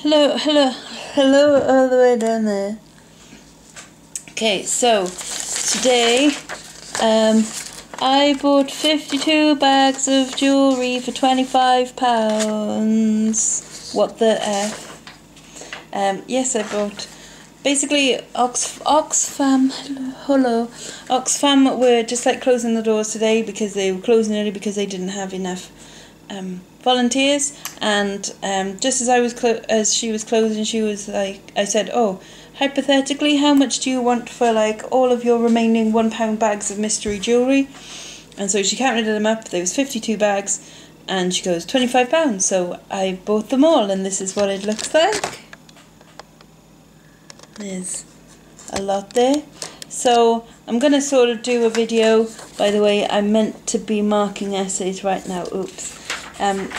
Hello, hello, hello all the way down there. Okay, so today I bought 52 bags of jewellery for £25. What the F? Yes, I bought basically Oxfam. Oxfam were just like closing the doors today because they were closing early because they didn't have enough volunteers, and just as she was closing, she was like, I said, oh, hypothetically, how much do you want for like all of your remaining £1 bags of mystery jewellery? And so she counted them up. There was 52 bags, and she goes, £25. So I bought them all, and this is what it looks like. There's a lot there. So I'm going to sort of do a video. By the way, I'm meant to be marking essays right now. Oops.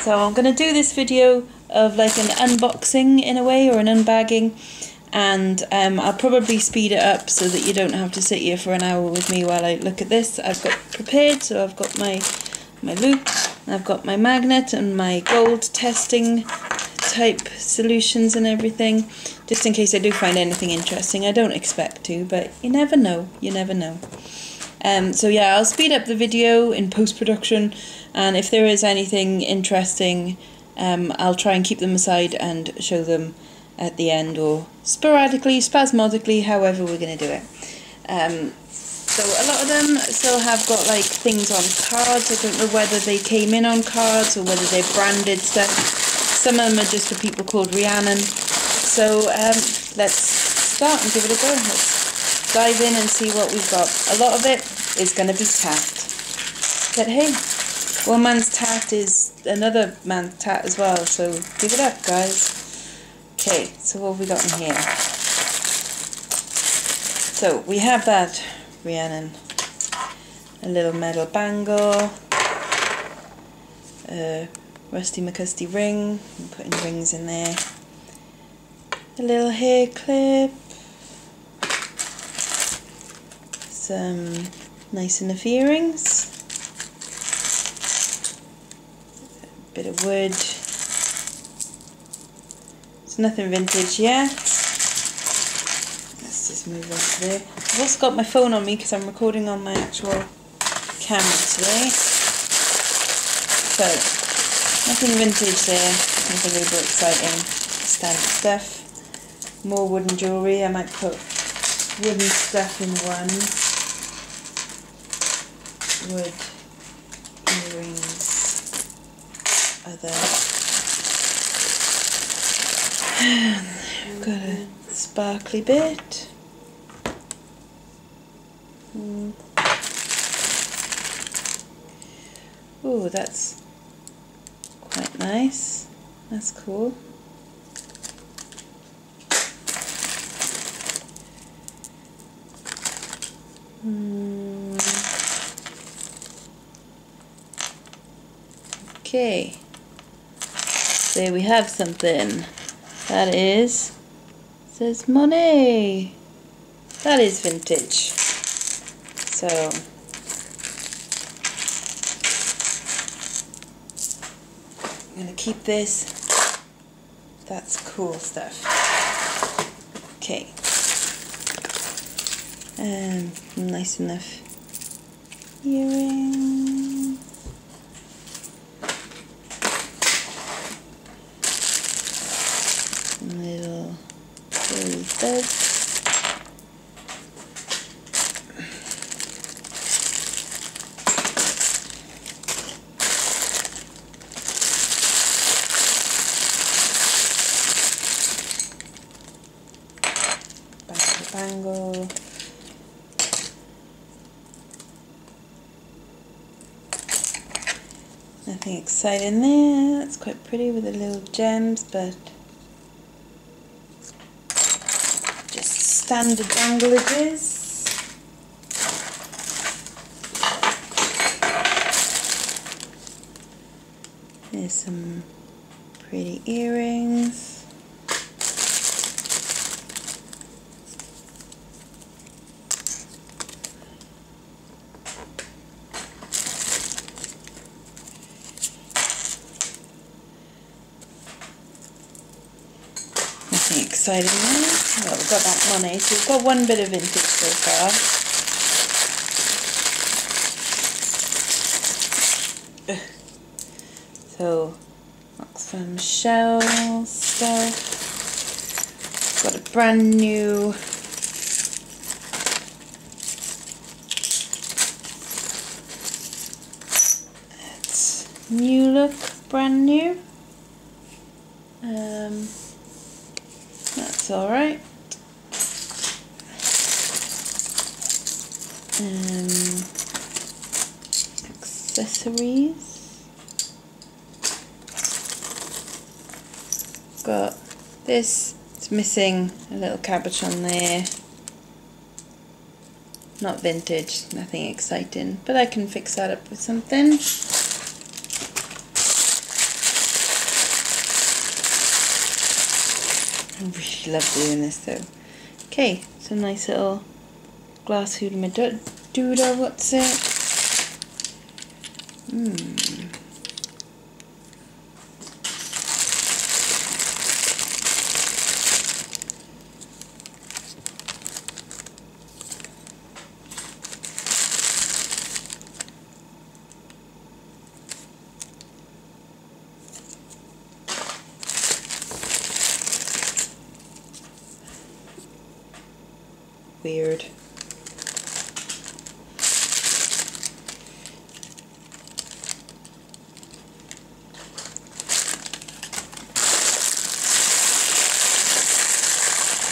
So I'm going to do this video of like an unboxing in a way, or an unbagging, and I'll probably speed it up so that you don't have to sit here for an hour with me while I look at this. I've got prepared, so I've got my loop, I've got my magnet and my gold testing type solutions and everything, just in case I do find anything interesting. I don't expect to, but you never know, you never know. So yeah, I'll speed up the video in post-production, and if there is anything interesting, I'll try and keep them aside and show them at the end, or sporadically, spasmodically, however we're going to do it. So a lot of them still have got like things on cards. I don't know whether they came in on cards or whether they're branded stuff. Some of them are just for people called Rhiannon. So let's start and give it a go. Let's dive in and see what we've got. A lot of it is going to be tat. But hey, one man's tat is another man's tat as well, so give it up, guys. Okay, so what have we got in here? So we have that Rhiannon, a little metal bangle, a rusty McCusty ring. I'm putting rings in there. A little hair clip, some nice enough earrings, a bit of wood. It's nothing vintage yet. Let's just move on to there. I've also got my phone on me because I'm recording on my actual camera today. So, nothing vintage there, nothing really exciting, standard stuff. More wooden jewellery. I might put wooden stuff in one. Wood, earrings, other. We've got a sparkly bit. Oh, that's quite nice. That's cool. Okay, there we have something. That says money. That is vintage. So I'm gonna keep this. That's cool stuff. Okay. Nice enough earring. Little gold studs. Bangle. Nothing exciting there. That's quite pretty with the little gems, but just standard bangle it is. There's some pretty earrings. exciting now. Well, we've got that money, so we've got one bit of vintage so far. So, Oxfam shell stuff. Got a brand new new look, brand new. That's alright. Accessories. Got this, it's missing a little cabbage on there. Not vintage, nothing exciting, but I can fix that up with something. I really love doing this though. Okay, so nice little glass hoodoo-doodah, what's it? Weird.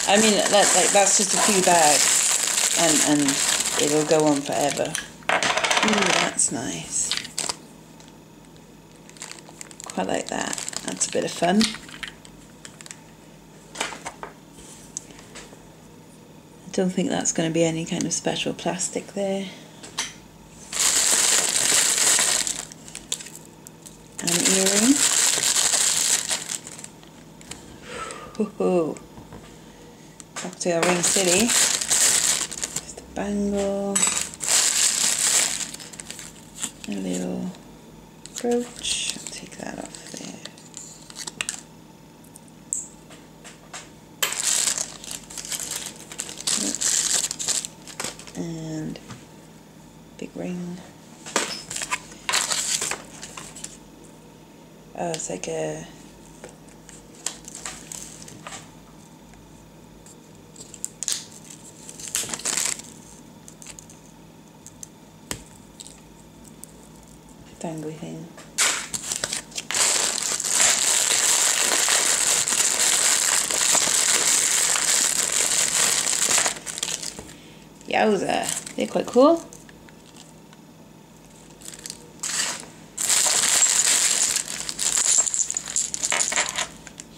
I mean, that's just a few bags, and it'll go on forever. Ooh, that's nice. Quite like that. That's a bit of fun. I don't think that's going to be any kind of special plastic there. An earring. Woohoo! Cocktail Ring City. Just a bangle. A little brooch. I'll take that off there. And big ring. Oh, it's like a dangly thing. Yowza, they're quite cool.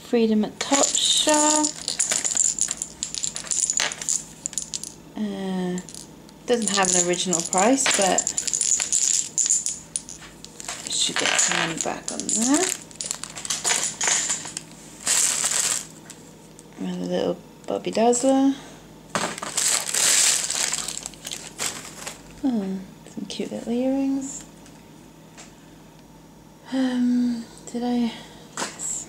Freedom at Topshop. Doesn't have an original price, but should get some money back on that. Another little Bobby Dazzler. Oh, some cute little earrings. Did I? Yes.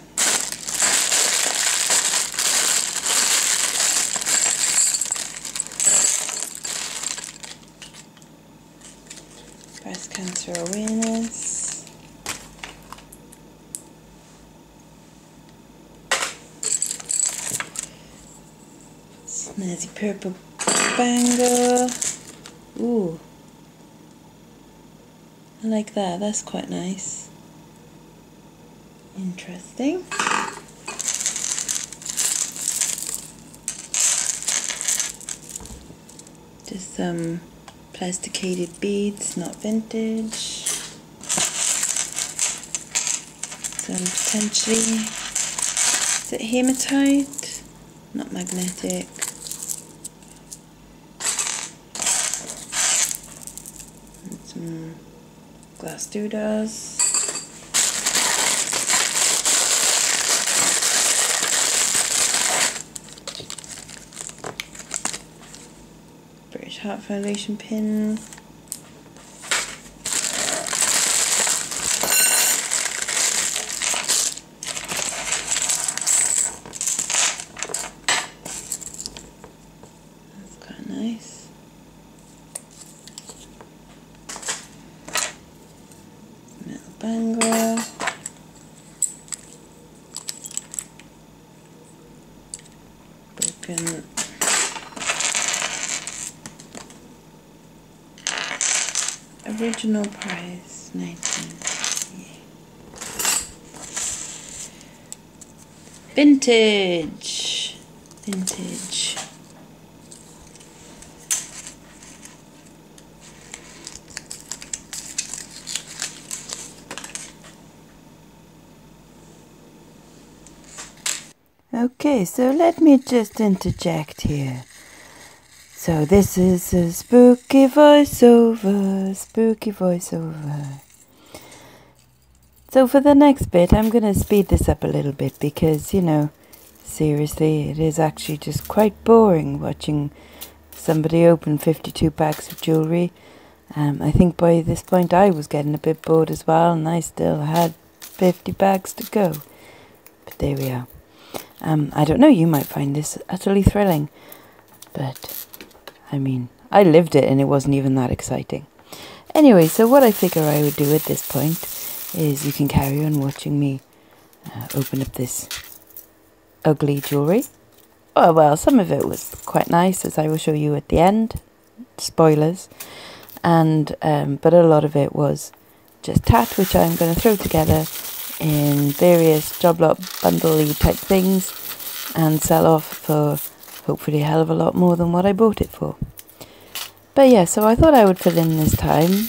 Breast cancer awareness. Snazzy purple bangle. Ooh, I like that. That's quite nice. Interesting. Just some plasticated beads, not vintage. Some potentially, is it hematite? Not magnetic. And some glass doodahs. British Heart Foundation pin. bangle. Broken. Original price 19. Vintage. Vintage. Okay, so let me just interject here. So this is a spooky voiceover, spooky voiceover. So for the next bit, I'm going to speed this up a little bit because, you know, seriously, it is actually just quite boring watching somebody open 52 bags of jewellery. I think by this point I was getting a bit bored as well, and I still had 50 bags to go. But there we are. I don't know, you might find this utterly thrilling, but I mean, I lived it and it wasn't even that exciting. Anyway, so what I figure I would do at this point is you can carry on watching me open up this ugly jewellery. Oh well, some of it was quite nice, as I will show you at the end. Spoilers. And but a lot of it was just tat, which I'm going to throw together in various job lot bundle-y type things and sell off for hopefully a hell of a lot more than what I bought it for. But yeah, so I thought I would fill in this time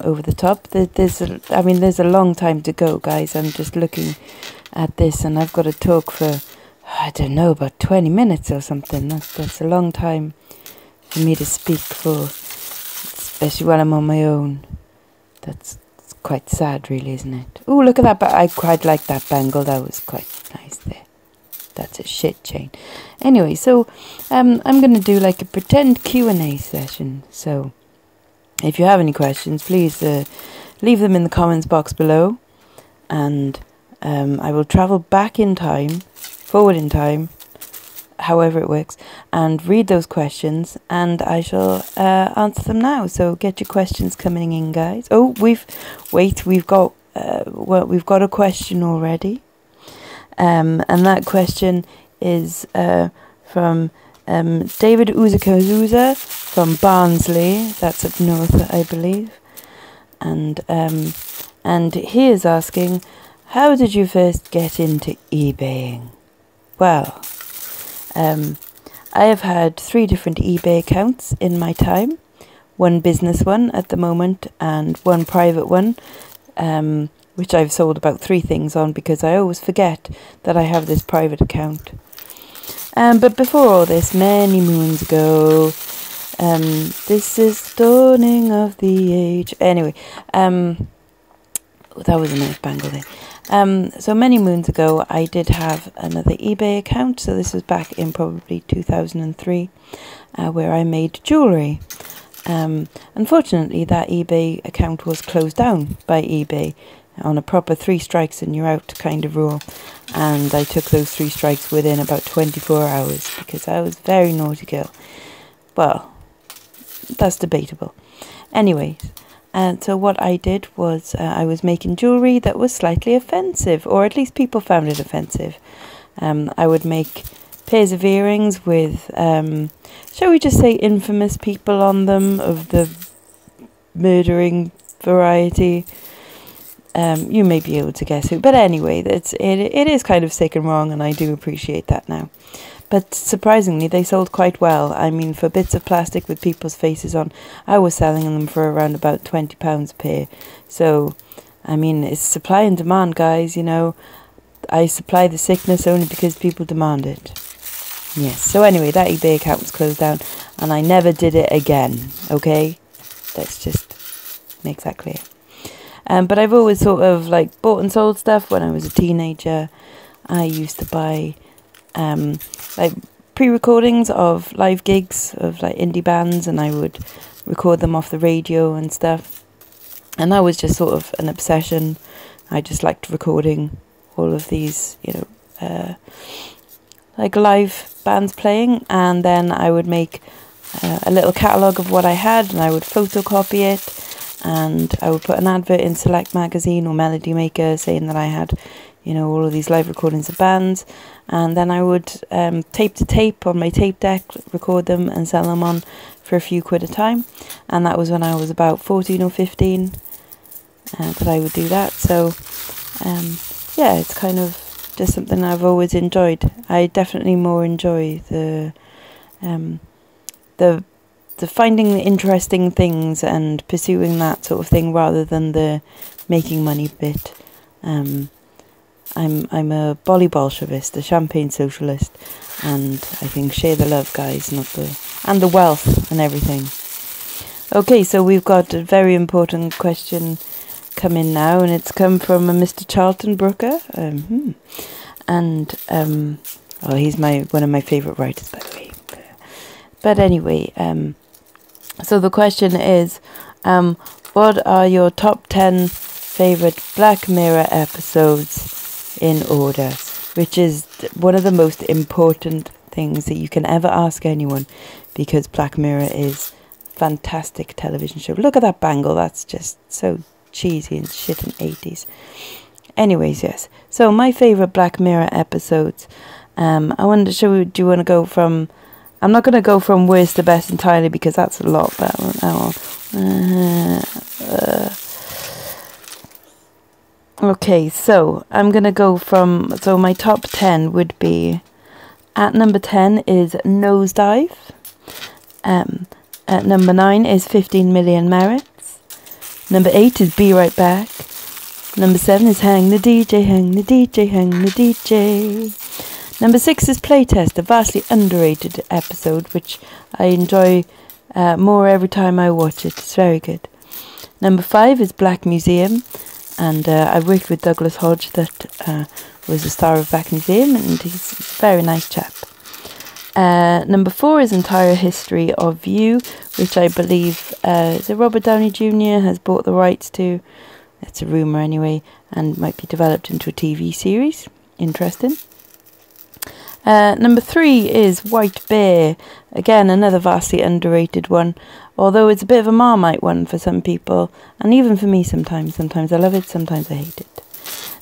over the top. There's a long time to go, guys. I'm just looking at this and I've got to talk for, I don't know, about 20 minutes or something. That's a long time for me to speak for, especially when I'm on my own. That's quite sad, really, isn't it? Oh, look at that, but I quite like that bangle. That was quite nice there. That's a shit chain. Anyway, so I'm going to do like a pretend Q&A session. So if you have any questions, please leave them in the comments box below. And I will travel back in time, forward in time, however it works, and read those questions, and I shall answer them now. So get your questions coming in, guys. Oh, we've got a question already. And that question is from David Uzakazuza from Barnsley. That's up north, I believe. And he is asking, how did you first get into eBaying? Well, I have had 3 different eBay accounts in my time. One business one at the moment and one private one. Which I've sold about 3 things on because I always forget that I have this private account. But before all this, many moons ago, this is dawning of the age. Anyway, that was a nice bangle there. So many moons ago, I did have another eBay account. So this was back in probably 2003, where I made jewellery. Unfortunately, that eBay account was closed down by eBay on a proper 3 strikes and you're out kind of rule, and I took those 3 strikes within about 24 hours because I was a very naughty girl. Well, that's debatable. Anyways, so what I did was I was making jewellery that was slightly offensive, or at least people found it offensive. I would make pairs of earrings with, shall we just say, infamous people on them of the murdering variety. You may be able to guess who, but anyway, it is kind of sick and wrong, and I do appreciate that now. But surprisingly, they sold quite well. I mean, for bits of plastic with people's faces on, I was selling them for around about £20 a pair. So, I mean, it's supply and demand, guys, you know. I supply the sickness only because people demand it. Yes, so anyway, that eBay account was closed down, and I never did it again, okay? Let's just make that clear. But I've always sort of like bought and sold stuff. When I was a teenager, I used to buy like pre-recordings of live gigs of like indie bands, and I would record them off the radio and stuff. And that was just sort of an obsession. I just liked recording all of these, you know, like live bands playing, and then I would make a little catalogue of what I had, and I would photocopy it, and I would put an advert in Select Magazine or Melody Maker saying that I had, you know, all of these live recordings of bands, and then I would tape to tape on my tape deck, record them and sell them on for a few quid a time. And that was when I was about 14 or 15 that I would do that. So yeah, it's kind of just something I've always enjoyed. I definitely more enjoy the finding the interesting things and pursuing that sort of thing rather than the making money bit. I'm a bolly Bolshevist, a champagne socialist, and I think share the love, guys, and the wealth and everything. Okay, so we've got a very important question come in now, and it's come from a Mr. Charlton Brooker, and oh, he's one of my favourite writers, by the way. But anyway, so the question is, what are your top 10 favourite Black Mirror episodes in order? Which is one of the most important things that you can ever ask anyone, because Black Mirror is a fantastic television show. Look at that bangle, that's just so cheesy and shit in 80s. Anyways, yes. So my favourite Black Mirror episodes, I wonder, do you want to go from... I'm not going to go from worst to best entirely because that's a lot better. Okay, so I'm going to go from... So my top 10 would be... At number 10 is Nosedive. At number 9 is 15 Million Merits. Number 8 is Be Right Back. Number 7 is Hang the DJ, Hang the DJ, Hang the DJ. Number 6 is Playtest, a vastly underrated episode, which I enjoy more every time I watch it. It's very good. Number 5 is Black Museum, and I worked with Douglas Hodge, that was the star of Black Museum, and he's a very nice chap. Number 4 is Entire History of You, which I believe Robert Downey Jr. has bought the rights to. It's a rumour anyway, and might be developed into a TV series. Interesting. Number 3 is White Bear. Again, another vastly underrated one, although it's a bit of a Marmite one for some people, and even for me sometimes. Sometimes I love it, sometimes I hate it.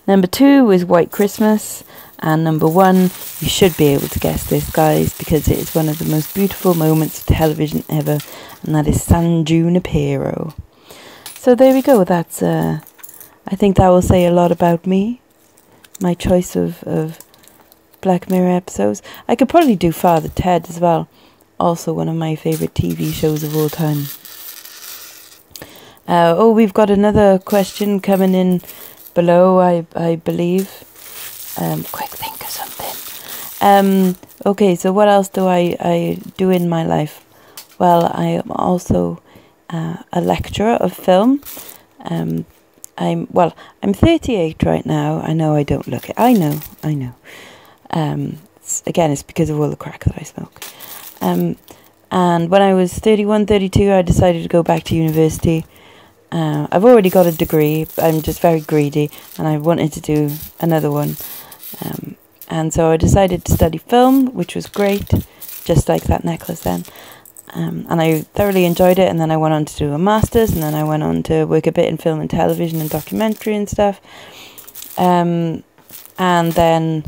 Number 2 is White Christmas, and number 1, you should be able to guess this, guys, because it is one of the most beautiful moments of television ever, and that is San Junipero. So there we go. That's I think that will say a lot about me, my choice of Black Mirror episodes. I could probably do Father Ted as well, also one of my favourite TV shows of all time. Oh, we've got another question coming in below, I believe. Quick think of something. Okay, so what else do I do in my life? Well, I am also a lecturer of film. I'm 38 right now. I know I don't look it. I know. Again, it's because of all the crack that I smoke. And when I was 31, 32, I decided to go back to university. I've already got a degree. I'm just very greedy, and I wanted to do another one. And so I decided to study film, which was great, just like that necklace then. And I thoroughly enjoyed it, and then I went on to do a master's, and then I went on to work a bit in film and television and documentary and stuff. And then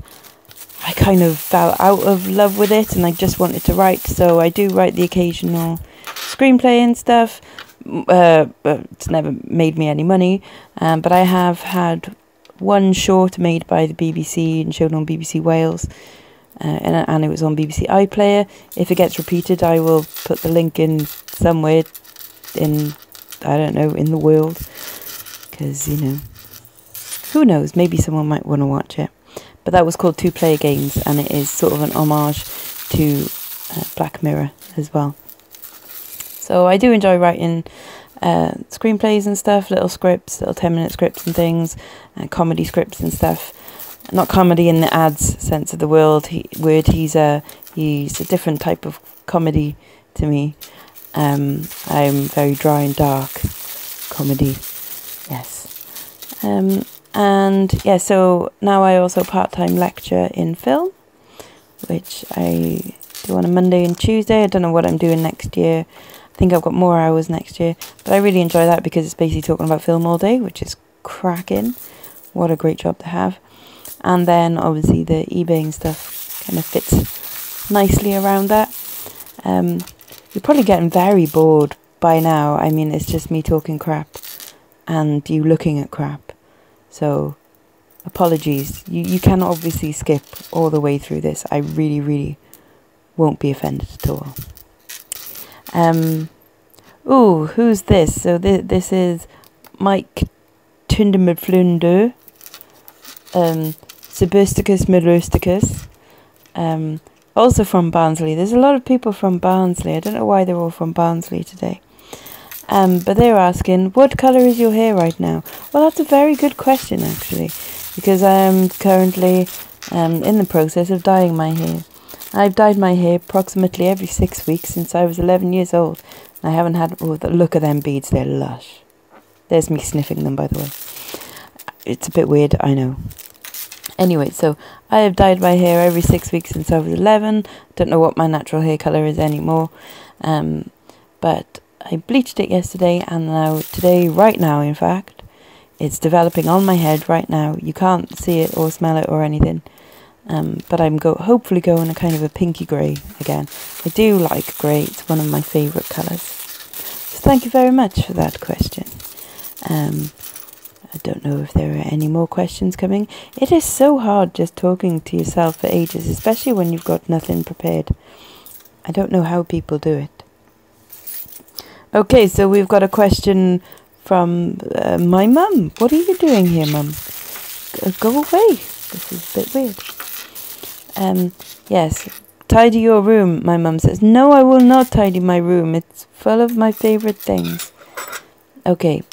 I kind of fell out of love with it, and I just wanted to write, so I do write the occasional screenplay and stuff. But it's never made me any money, but I have had one short made by the BBC and shown on BBC Wales, and it was on BBC iPlayer. If it gets repeated, I will put the link in somewhere in, I don't know, in the world, because, you know, who knows, maybe someone might want to watch it. But that was called Two Player Games, and it is sort of an homage to Black Mirror as well. So I do enjoy writing screenplays and stuff, little scripts, little 10-minute scripts and things, comedy scripts and stuff. Not comedy in the ads sense of the word. He's a different type of comedy to me. I'm very dry and dark comedy. Yes. And yeah, so now I also part-time lecture in film, which I do on a Monday and Tuesday. I don't know what I'm doing next year. think I've got more hours next year, but I really enjoy that because it's basically talking about film all day, which is cracking. What a great job to have. And then obviously the eBay and stuff kind of fits nicely around that. You're probably getting very bored by now. I mean, it's just me talking crap and you looking at crap. So apologies. You can obviously skip all the way through this. I really, really won't be offended at all. Ooh, who's this? So this is Mike Tundemflunder, Sebusticus Merusticus, also from Barnsley. There's a lot of people from Barnsley. I don't know why they're all from Barnsley today. But they're asking, what colour is your hair right now? Well, that's a very good question, actually, because I am currently in the process of dyeing my hair. I've dyed my hair approximately every 6 weeks since I was 11 years old. I haven't had... Oh, look at them beads, they're lush. There's me sniffing them, by the way. It's a bit weird, I know. Anyway, so I have dyed my hair every 6 weeks since I was 11. Don't know what my natural hair colour is anymore. But I bleached it yesterday, and now today, right now in fact, it's developing on my head right now. You can't see it or smell it or anything. But I'm hopefully going a kind of a pinky grey again. I do like grey, it's one of my favourite colours. So thank you very much for that question. I don't know if there are any more questions coming. It is so hard just talking to yourself for ages, especially when you've got nothing prepared. I don't know how people do it. Okay, so we've got a question from my mum. What are you doing here, mum? Go away. This is a bit weird. Yes, tidy your room, my mum says. No, I will not tidy my room. It's full of my favourite things. Okay,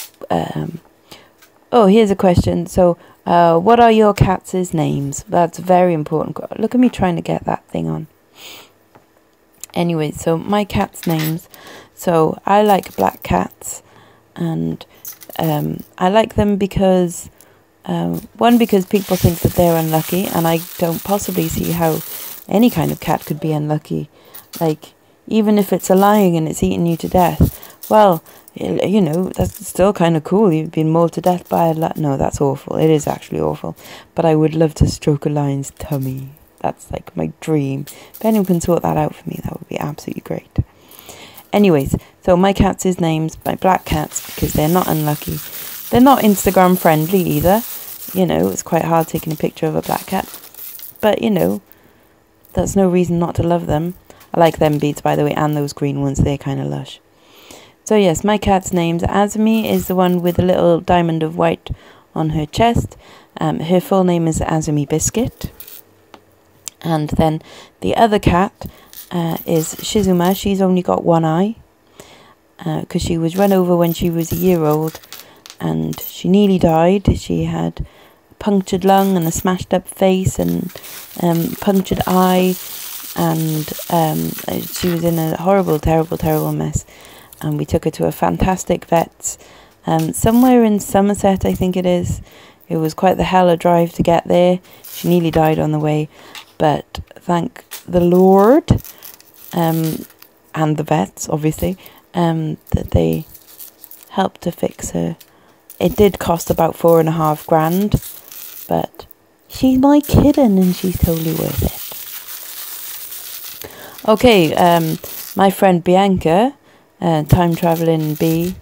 oh, here's a question. So, what are your cats' names? That's very important. Look at me trying to get that thing on. Anyway, so my cats' names. So, I like black cats. And I like them because... one, because people think that they're unlucky, and I don't possibly see how any kind of cat could be unlucky. Like, even if it's a lion and it's eating you to death, well, you know, that's still kind of cool. You've been mauled to death by a lion. No, that's awful. It is actually awful. But I would love to stroke a lion's tummy. That's like my dream. If anyone can sort that out for me, that would be absolutely great. Anyways, so my cats' names, my black cats, because they're not unlucky. They're not Instagram friendly either. You know, it's quite hard taking a picture of a black cat. But, you know, that's no reason not to love them. I like them beads, by the way, and those green ones. They're kind of lush. So, yes, my cat's name's Azumi is the one with a little diamond of white on her chest. Her full name is Azumi Biscuit. And then the other cat is Shizuma. She's only got one eye. Because she was run over when she was a year old. And she nearly died. She had a punctured lung and a smashed up face and punctured eye. And she was in a horrible, terrible, terrible mess. And we took her to a fantastic vet. Somewhere in Somerset, I think it is. It was quite the hell a drive to get there. She nearly died on the way. But thank the Lord, and the vets, obviously, that they helped to fix her. It did cost about $4.5 grand, but she's my kitten and she's totally worth it. Okay, my friend Bianca, time traveling B,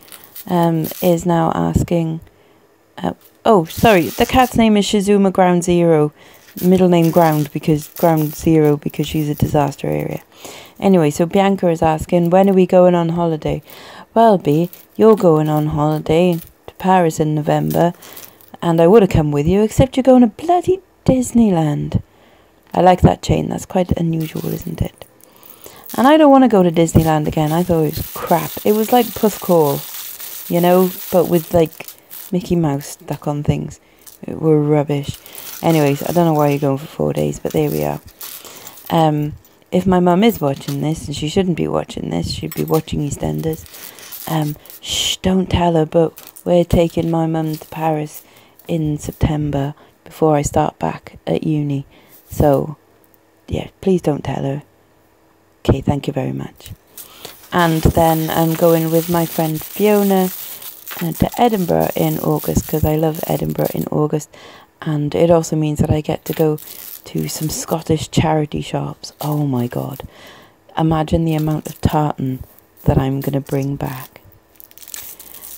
is now asking. Oh, sorry, the cat's name is Shizuma Ground Zero. Middle name Ground Zero because she's a disaster area. Anyway, so Bianca is asking, when are we going on holiday? Well, B, you're going on holiday to Paris in November, and I would have come with you, except you're going to bloody Disneyland. I like that chain. That's quite unusual, isn't it? And I don't want to go to Disneyland again. I thought it was crap. It was like Puff Call, you know, but with like Mickey Mouse stuck on things. It were rubbish. Anyways, I don't know why you're going for 4 days, but there we are. If my mum is watching this, and she shouldn't be watching this, she'd be watching EastEnders. Shh, don't tell her, but we're taking my mum to Paris in September before I start back at uni. So, yeah, please don't tell her. Okay, thank you very much. And then I'm going with my friend Fiona to Edinburgh in August, because I love Edinburgh in August. And it also means that I get to go to some Scottish charity shops. Oh my god. Imagine the amount of tartan that I'm going to bring back.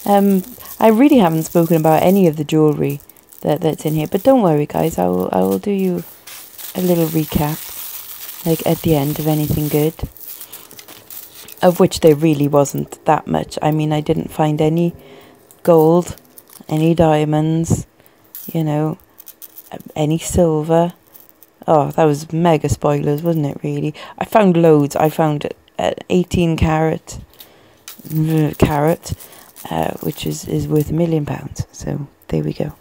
I really haven't spoken about any of the jewellery that's in here, but don't worry guys, I will do you a little recap, like at the end of anything good, of which there really wasn't that much. I mean, I didn't find any gold, any diamonds, you know, any silver. Oh, that was mega spoilers, wasn't it, really? I found loads. I found 18 carat, which is worth £1 million. So, there we go.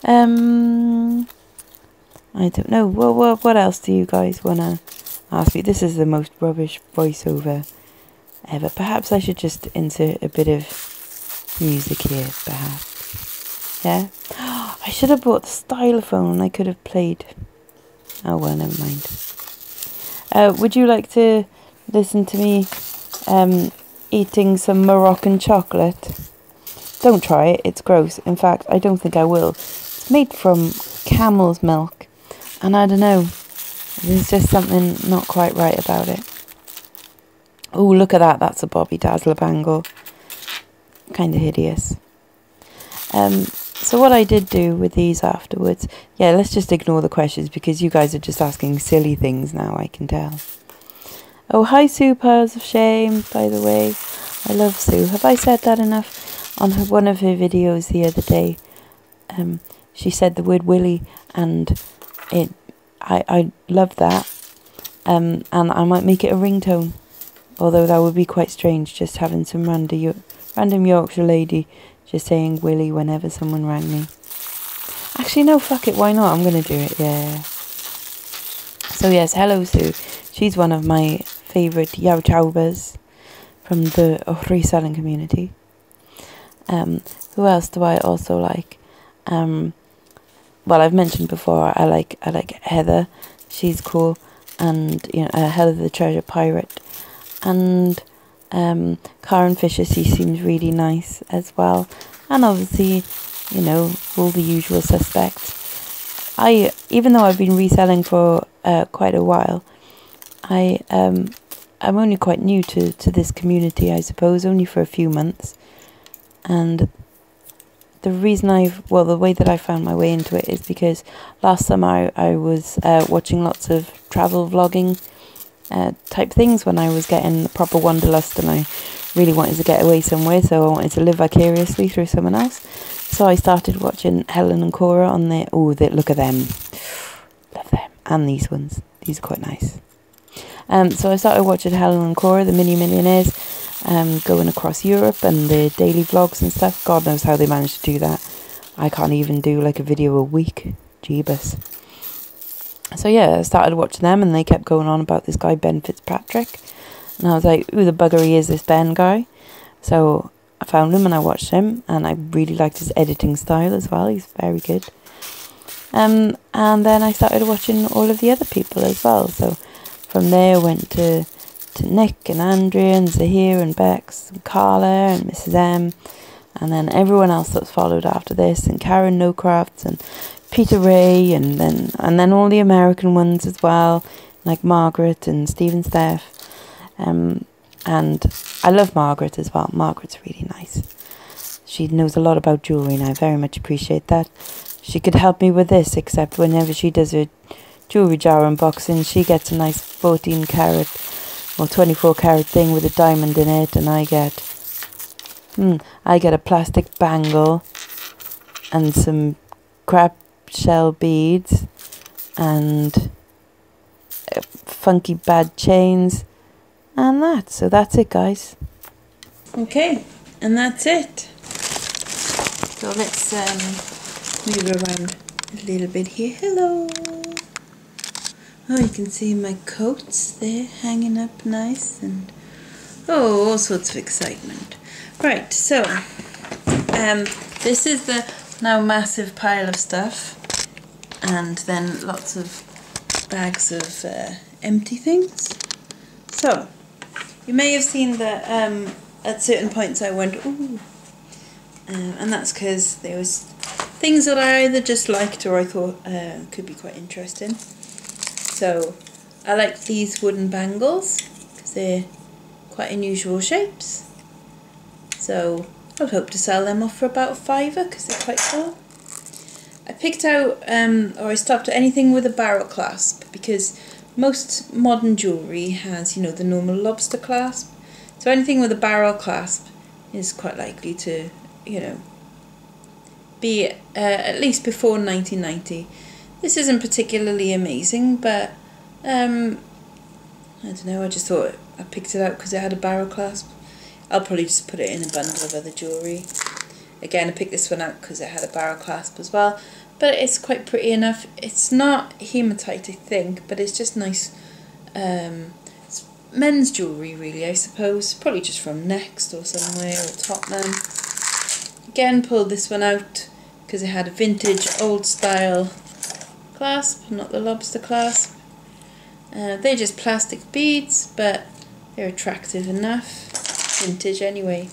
I don't know. What else do you guys want to ask me? This is the most rubbish voiceover ever. Perhaps I should just insert a bit of music here, perhaps. Yeah? I should have bought the stylophone. I could have played. Oh, well, never mind. Would you like to listen to me eating some Moroccan chocolate? Don't try it. It's gross. In fact, I don't think I will. It's made from camel's milk. And I don't know. There's just something not quite right about it. Oh, look at that. That's a Bobby Dazzler bangle. Kind of hideous. So what I did do with these afterwards... Yeah, let's just ignore the questions because you guys are just asking silly things now, I can tell. Oh, hi Sue, Piles of Shame, by the way. I love Sue. Have I said that enough? On one of her videos the other day, she said the word Willy, and I love that. And I might make it a ringtone. Although that would be quite strange, just having some random Yorkshire lady just saying Willy whenever someone rang me. Actually, no, fuck it, why not? I'm going to do it, yeah. So yes, hello Sue. She's one of my favourite Yaochaubas from the reselling community. Who else do I also like? Well, I've mentioned before, I like Heather. She's cool. And, you know, Heather the Treasure Pirate. And Karen Fisher, she seems really nice as well. And obviously, you know, all the usual suspects. Even though I've been reselling for quite a while, I'm only quite new to this community, I suppose, only for a few months. And the reason the way that I found my way into it is because last summer I was watching lots of travel vlogging type things when I was getting the proper wanderlust, and I really wanted to get away somewhere, so I wanted to live vicariously through someone else. So I started watching Helen and Cora on there. Oh, look at them. Love them. And these ones. These are quite nice. So I started watching Helen and Cora, the mini millionaires, going across Europe and their daily vlogs and stuff. God knows how they managed to do that. I can't even do like a video a week. Jeebus. So yeah, I started watching them, and they kept going on about this guy Ben Fitzpatrick, and I was like, who the buggery is this Ben guy? So I found him and I watched him, and I really liked his editing style as well. He's very good. And then I started watching all of the other people as well. So from there I went to Nick and Andrea and Zahir and Bex and Carla and Mrs. M, and then everyone else that's followed after this, and Karen No Crafts and Peter Ray, and then all the American ones as well, like Margaret and Stephen Steph. And I love Margaret as well. Margaret's really nice. She knows a lot about jewellery, and I very much appreciate that. She could help me with this, except whenever she does her jewellery jar unboxing, she gets a nice 14 carat or 24 carat thing with a diamond in it, and I get a plastic bangle and some crab shell beads and funky bad chains, and so that's it, guys. Okay, and that's it. So let's move around a little bit here. Hello. Oh, you can see my coats there hanging up nice, and all sorts of excitement. Right, so this is the now massive pile of stuff, and then lots of bags of empty things. So You may have seen that at certain points I went, ooh, and that's because there was things that I either just liked or I thought could be quite interesting. So I like these wooden bangles because they're quite unusual shapes. So I would hope to sell them off for about £5 because they're quite cool. I picked out, or I stopped at anything with a barrel clasp because most modern jewellery has, you know, the normal lobster clasp. So anything with a barrel clasp is quite likely to, you know, be at least before 1990. This isn't particularly amazing, but I don't know, I just thought I picked it out because it had a barrel clasp. I'll probably just put it in a bundle of other jewellery. Again, I picked this one out because it had a barrel clasp as well, but it's quite pretty enough. It's not hematite, I think, but it's just nice. It's men's jewellery, really, I suppose. Probably just from Next or somewhere, or Tottenham. Again, pulled this one out because it had a vintage, old style clasp, not the lobster clasp. They're just plastic beads, but they're attractive enough. Vintage anyway.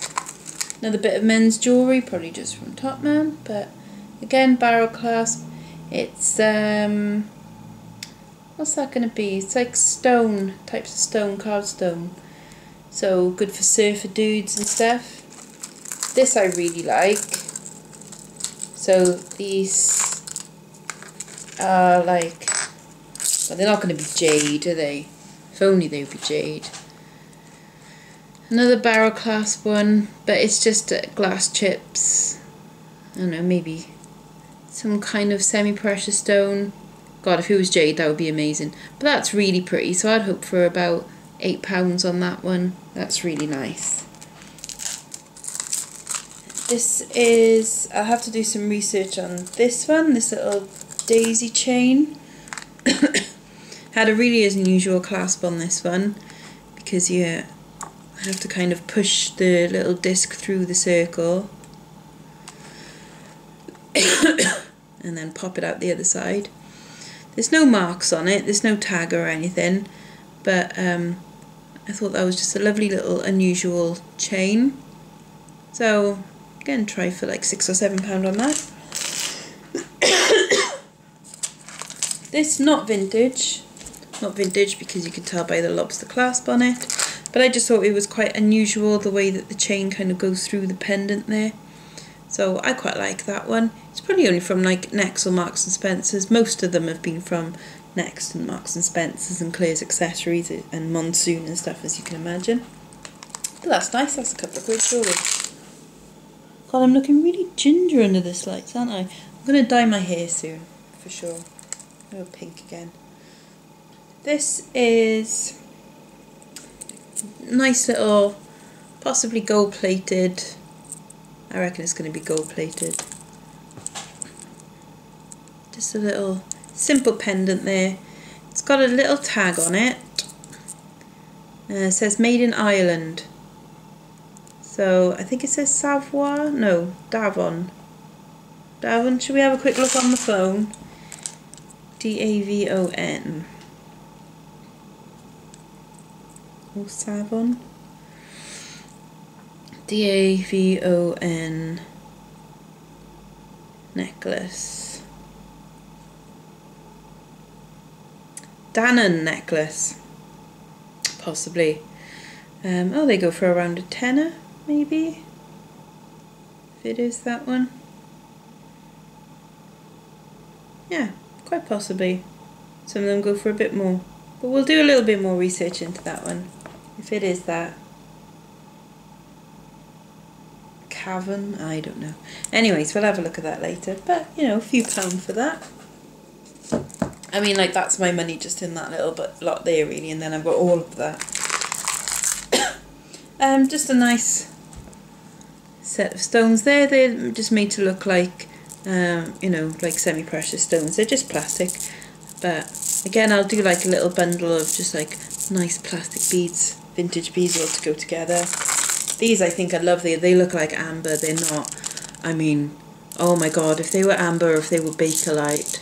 Another bit of men's jewellery, probably just from Topman, but again, barrel clasp. It's what's that going to be? It's like stone, types of stone, carved stone. So good for surfer dudes and stuff. This I really like. So these are like, well, they're not going to be jade, are they? If only they would be jade. Another barrel clasp one, but it's just glass chips. I don't know, maybe some kind of semi-precious stone. God, if it was jade, that would be amazing. But that's really pretty, so I'd hope for about £8 on that one. That's really nice. This is, I'll have to do some research on this one, this little daisy chain. Had a really unusual clasp on this one, because you have to kind of push the little disc through the circle and then pop it out the other side. There's no marks on it, there's no tag or anything, but I thought that was just a lovely little unusual chain. So again, try for like £6 or £7 on that. This not vintage because you can tell by the lobster clasp on it, but I just thought it was quite unusual the way that the chain kind of goes through the pendant there. So I quite like that one. It's probably only from like Next or Marks and Spencer's. Most of them have been from Next and Marks and Spencer's and Claire's Accessories and Monsoon and stuff, as you can imagine. But that's nice, that's a couple of quid surely. God, I'm looking really ginger under this lights, aren't I? I'm going to dye my hair soon, for sure. Go pink again. This is nice little, possibly gold plated. I reckon it's going to be gold plated. Just a little simple pendant there. It's got a little tag on it. It says made in Ireland. So I think it says Savoie. No, Davon. Davon. Should we have a quick look on the phone? D-A-V-O-N. Or Savon. D-A-V-O-N. Necklace. Dannon necklace. Possibly. Oh, they go for around a tenner, maybe. If it is that one. Yeah, quite possibly. Some of them go for a bit more. But we'll do a little bit more research into that one. If it is that. Cavan? I don't know. Anyways, we'll have a look at that later. But, you know, a few pounds for that. I mean, like, that's my money just in that little lot there, really. And then I've got all of that. Just a nice set of stones there. They're just made to look like, you know, like semi-precious stones. They're just plastic. But, again, I'll do like a little bundle of just like nice plastic beads, vintage beads all to go together. These I think are lovely. They look like amber. They're not. I mean, oh my god, if they were amber or if they were Bakelite,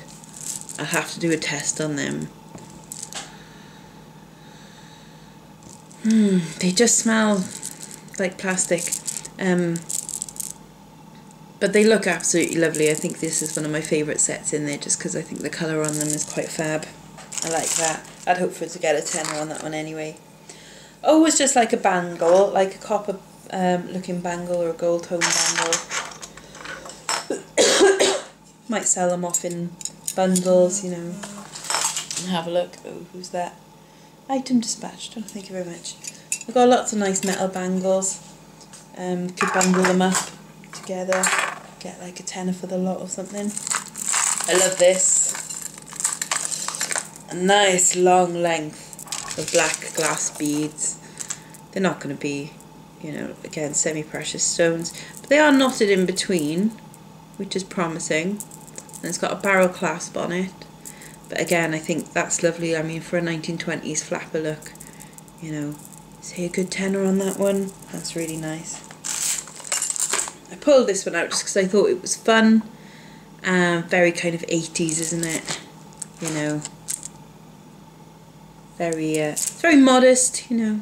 I'll have to do a test on them. They just smell like plastic. But they look absolutely lovely. I think this is one of my favourite sets in there just because I think the colour on them is quite fab. I like that. I'd hope for it to get a tenner on that one anyway. Oh, it's just like a bangle, like a copper looking bangle or a gold tone bangle. Might sell them off in bundles, you know. And have a look. Oh, who's that? Item dispatched. Oh, thank you very much. We've got lots of nice metal bangles. Could bundle them up together. Get like a tenner for the lot or something. I love this. A nice long length of black glass beads. They're not going to be, you know, again, semi-precious stones, but they are knotted in between, which is promising. And it's got a barrel clasp on it. But again, I think that's lovely. I mean, for a 1920s flapper look, you know, say a good tenner on that one. That's really nice. I pulled this one out just because I thought it was fun. Very kind of 80s, isn't it? You know, it's very modest, you know.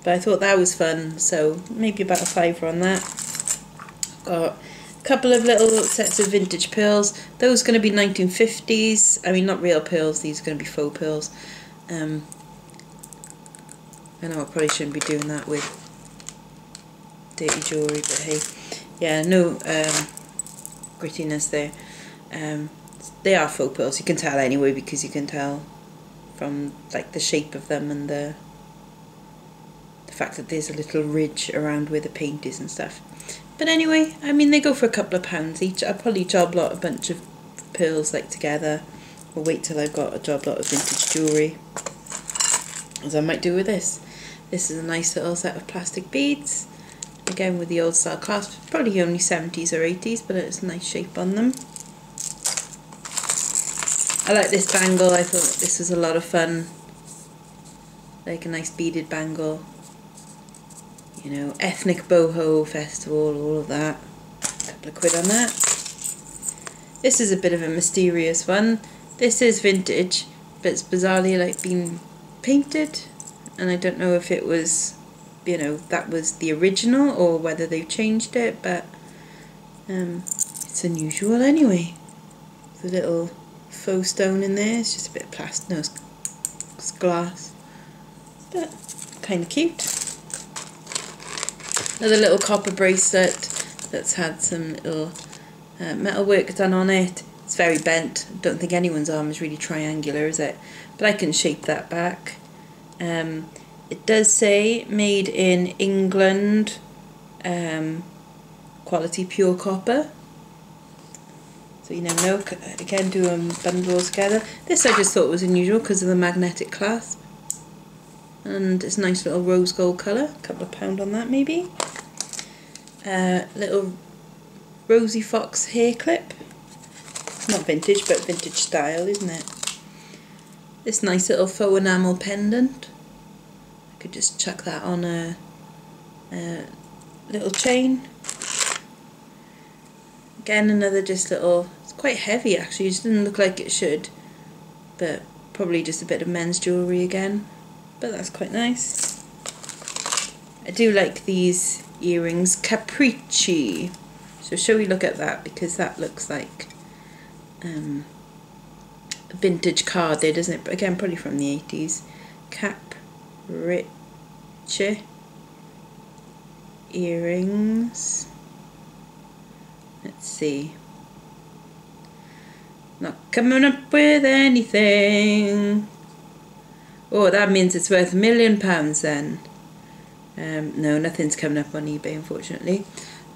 But I thought that was fun, so maybe about a £5 on that. Got a couple of little sets of vintage pearls. Those are going to be 1950s. I mean, not real pearls. These are going to be faux pearls. I know I probably shouldn't be doing that with dirty jewellery, but hey. Yeah, no grittiness there. They are faux pearls. You can tell anyway because you can tell from like the shape of them and the fact that there's a little ridge around where the paint is and stuff. But anyway, I mean, they go for a couple of £1 each. I'll probably job lot a bunch of pearls like together, or wait till I've got a job lot of vintage jewellery, as I might do with this. This is a nice little set of plastic beads. Again with the old style clasp, probably only 70s or 80s, but it's a nice shape on them. I like this bangle. I thought this was a lot of fun. Like a nice beaded bangle. You know, ethnic boho festival, all of that. A couple of quid on that. This is a bit of a mysterious one. This is vintage, but it's bizarrely like been painted, and I don't know if it was, you know, that was the original or whether they've changed it, but it's unusual anyway. The little faux stone in there. It's just a bit of plastic. No, it's glass, but kind of cute. Another little copper bracelet that's had some little metal work done on it. It's very bent. I don't think anyone's arm is really triangular, is it? But I can shape that back. It does say made in England, quality pure copper. So you never know. Again, do them bundles together. This I just thought was unusual because of the magnetic clasp. And it's a nice little rose gold colour. A couple of £1 on that maybe. Little Rosy Fox hair clip. Not vintage, but vintage style, isn't it? This nice little faux enamel pendant. I could just chuck that on a little chain. Again, another just little, it's quite heavy actually, it doesn't look like it should, but probably just a bit of men's jewellery again, but that's quite nice. I do like these earrings, Capricci, so shall we look at that, because that looks like a vintage card there, doesn't it? But again, probably from the 80s. Capricci earrings. Let's see. Not coming up with anything. Oh, that means it's worth £1 million then. No, nothing's coming up on eBay, unfortunately.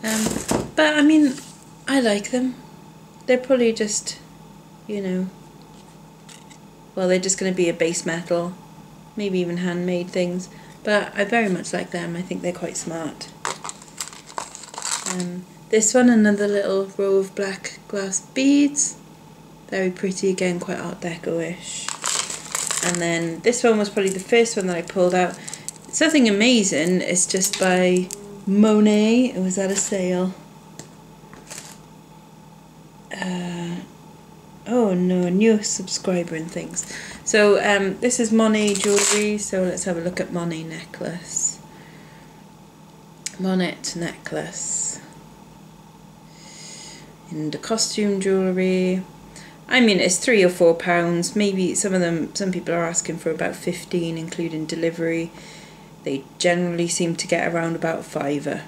But I mean, I like them. They're probably just, you know, well, they're just going to be a base metal, maybe even handmade things. But I very much like them. I think they're quite smart. This one, another little row of black glass beads. Very pretty, again, quite Art Deco-ish. And then this one was probably the first one that I pulled out. It's nothing amazing, it's just by Monet. It was at a sale. Oh, Oh no, new subscriber and things. So this is Monet jewellery, so let's have a look at Monet necklace. Monet necklace. In the costume jewellery. I mean, it's £3 or £4. Maybe some people are asking for about 15, including delivery. They generally seem to get around about £5 to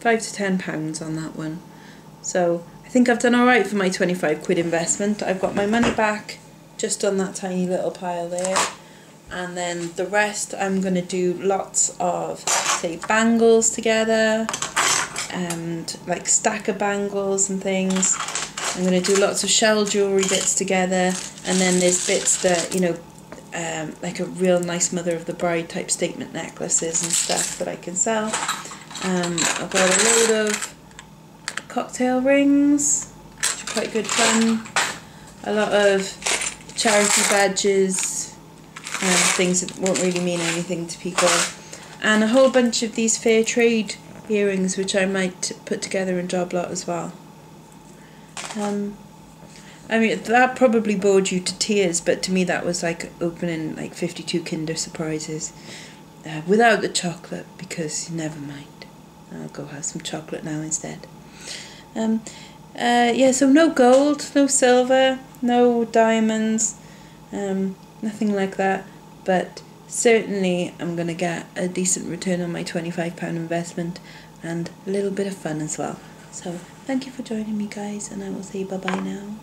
£10 on that one. So I think I've done alright for my 25 quid investment. I've got my money back just on that tiny little pile there. And then the rest I'm going to do lots of, say, bangles together, and like stack of bangles and things. I'm going to do lots of shell jewellery bits together, and then there's bits that, you know, like a real nice mother of the bride type statement necklaces and stuff that I can sell. I've got a load of cocktail rings, which are quite good fun. A lot of charity badges, things that won't really mean anything to people, and a whole bunch of these fair trade earrings, which I might put together and job lot as well. I mean, that probably bored you to tears, but to me that was like opening like 52 Kinder Surprises without the chocolate, because never mind, I'll go have some chocolate now instead. Yeah, so no gold, no silver, no diamonds, nothing like that, but certainly I'm going to get a decent return on my £25 investment and a little bit of fun as well. So thank you for joining me, guys, and I will say bye bye now.